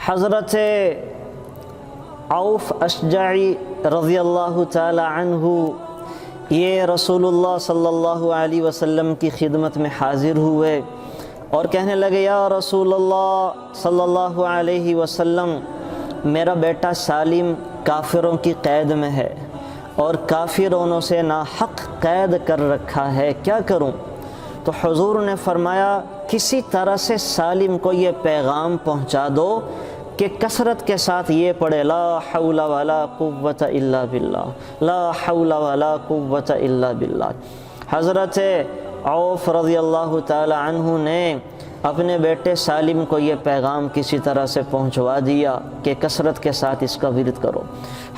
حضرت عوف اشجعی رضی اللہ تعالی عنہ یہ رسول اللہ صلی اللہ علیہ وسلم کی خدمت میں حاضر ہوئے اور کہنے لگے یا رسول اللہ صلی اللہ علیہ وسلم، میرا بیٹا سالم کافروں کی قید میں ہے اور کافروں سے ناحق قید کر رکھا ہے، کیا کروں؟ تو حضور نے فرمایا کسی طرح سے سالم کو یہ پیغام پہنچا دو کہ کثرت کے ساتھ یہ پڑھے لا حول ولا قوت الا باللہ، لا حول ولا قوت الا باللہ۔ حضرت عوف رضی اللہ تعالی عنہ نے اپنے بیٹے سالم کو یہ پیغام کسی طرح سے پہنچوا دیا کہ کثرت کے ساتھ اس کا ورد کرو۔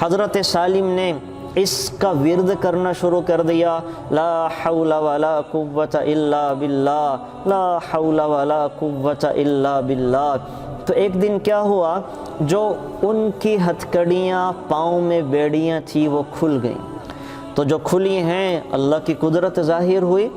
حضرت سالم نے اس کا ورد کرنا شروع کر دیا، لا حول ولا قوت الا باللہ، لا حول ولا قوت الا باللہ۔ تو ایک دن کیا ہوا، جو ان کی ہتھکڑیاں پاؤں میں بیڑیاں تھیں وہ کھل گئیں، تو جو کھلی ہیں اللہ کی قدرت ظاہر ہوئی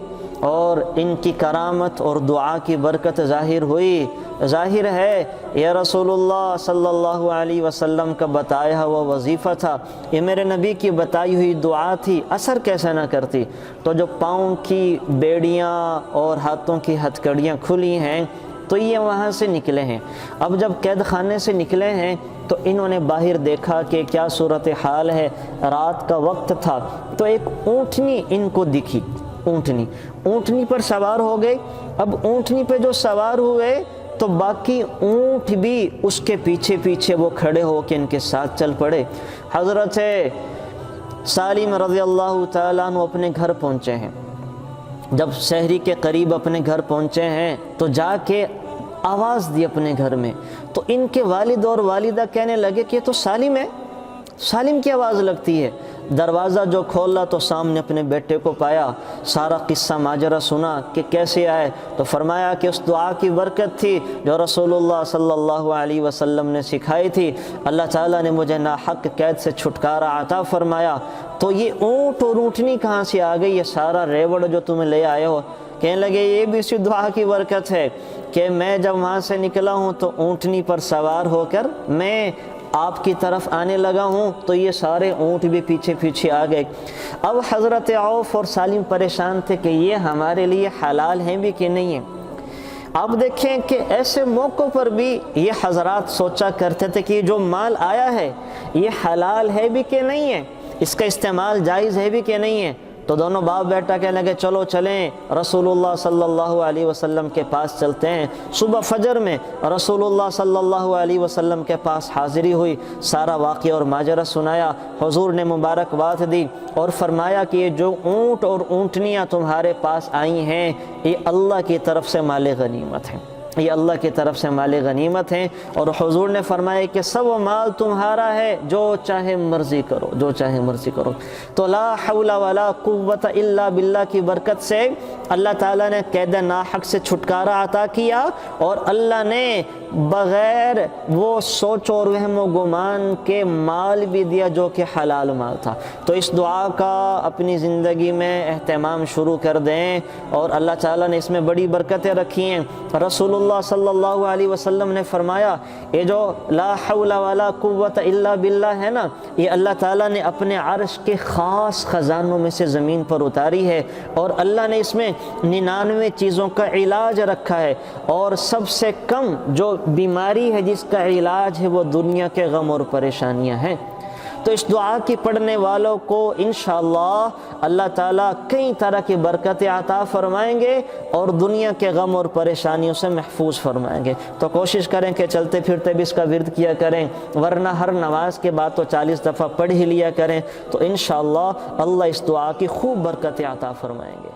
اور ان کی کرامت اور دعا کی برکت ظاہر ہوئی۔ ظاہر ہے یہ رسول اللہ صلی اللہ علیہ وسلم کا بتایا ہوا وظیفہ تھا، یہ میرے نبی کی بتائی ہوئی دعا تھی، اثر کیسے نہ کرتی۔ تو جو پاؤں کی بیڑیاں اور ہاتھوں کی ہتھکڑیاں کھلی ہیں تو یہ وہاں سے نکلے ہیں۔ اب جب قید خانے سے نکلے ہیں تو انہوں نے باہر دیکھا کہ کیا صورتحال ہے، رات کا وقت تھا، تو ایک اونٹنی ان کو دکھی، اونٹنی پر سوار ہو گئے۔ اب اونٹنی پہ جو سوار ہوئے تو باقی اونٹ بھی اس کے پیچھے پیچھے وہ کھڑے ہو کے ان کے ساتھ چل پڑے۔ حضرت سالم رضی اللہ تعالیٰ عنہ اپنے گھر پہنچے ہیں، جب سحری کے قریب اپنے گھر پہنچے ہیں تو جا کے آواز دی اپنے گھر میں، تو ان کے والد اور والدہ کہنے لگے کہ یہ تو سالم ہے، سالم کی آواز لگتی ہے۔ دروازہ جو کھولا تو سامنے اپنے بیٹے کو پایا، سارا قصہ ماجرا سنا کہ کیسے آئے، تو فرمایا کہ اس دعا کی برکت تھی جو رسول اللہ صلی اللہ علیہ وسلم نے سکھائی تھی، اللہ تعالیٰ نے مجھے ناحق قید سے چھٹکارا عطا فرمایا۔ تو یہ اونٹ اور اونٹنی کہاں سے آ گئی، یہ سارا ریوڑ جو تمہیں لے آئے ہو؟ کہنے لگے یہ بھی اسی دعا کی برکت ہے کہ میں جب وہاں سے نکلا ہوں تو اونٹنی پر سوار ہو کر میں آپ کی طرف آنے لگا ہوں تو یہ سارے اونٹ بھی پیچھے پیچھے آ گئے۔ اب حضرت عوف اور سالم پریشان تھے کہ یہ ہمارے لیے حلال ہیں بھی کہ نہیں ہیں۔ اب دیکھیں کہ ایسے موقع پر بھی یہ حضرات سوچا کرتے تھے کہ جو مال آیا ہے یہ حلال ہے بھی کہ نہیں ہے، اس کا استعمال جائز ہے بھی کہ نہیں ہے۔ تو دونوں باپ بیٹا کہنے لگے چلو چلیں رسول اللہ صلی اللہ علیہ وسلم کے پاس چلتے ہیں۔ صبح فجر میں رسول اللہ صلی اللہ علیہ وسلم کے پاس حاضری ہوئی، سارا واقعہ اور ماجرا سنایا، حضور نے مبارکباد دی اور فرمایا کہ یہ جو اونٹ اور اونٹنیاں تمہارے پاس آئی ہیں یہ اللہ کی طرف سے مال غنیمت ہیں، یہ اللہ کی طرف سے مال غنیمت ہیں، اور حضور نے فرمایا کہ سب مال تمہارا ہے، جو چاہے مرضی کرو، جو چاہے مرضی کرو۔ تو لا حول ولا قوت الا باللہ کی برکت سے اللہ تعالیٰ نے قید ناحق سے چھٹکارا عطا کیا، اور اللہ نے بغیر وہ سوچ اور وہم و گمان کے مال بھی دیا جو کہ حلال مال تھا۔ تو اس دعا کا اپنی زندگی میں اہتمام شروع کر دیں، اور اللہ تعالیٰ نے اس میں بڑی برکتیں رکھی ہیں۔ رسول اللہ صلی اللہ علیہ وسلم نے فرمایا یہ جو لا حول ولا قوت الا باللہ ہے نا، یہ اللہ تعالیٰ نے اپنے عرش کے خاص خزانوں میں سے زمین پر اتاری ہے، اور اللہ نے اس میں 99 چیزوں کا علاج رکھا ہے، اور سب سے کم جو بیماری ہے جس کا علاج ہے وہ دنیا کے غم اور پریشانیاں ہیں۔ تو اس دعا کی پڑھنے والوں کو انشاءاللہ اللہ تعالیٰ کئی طرح کی برکتیں عطا فرمائیں گے اور دنیا کے غم اور پریشانیوں سے محفوظ فرمائیں گے۔ تو کوشش کریں کہ چلتے پھرتے بھی اس کا ورد کیا کریں، ورنہ ہر نماز کے بعد تو 40 دفعہ پڑھ ہی لیا کریں، تو انشاءاللہ اللہ اس دعا کی خوب برکتیں عطا فرمائیں گے۔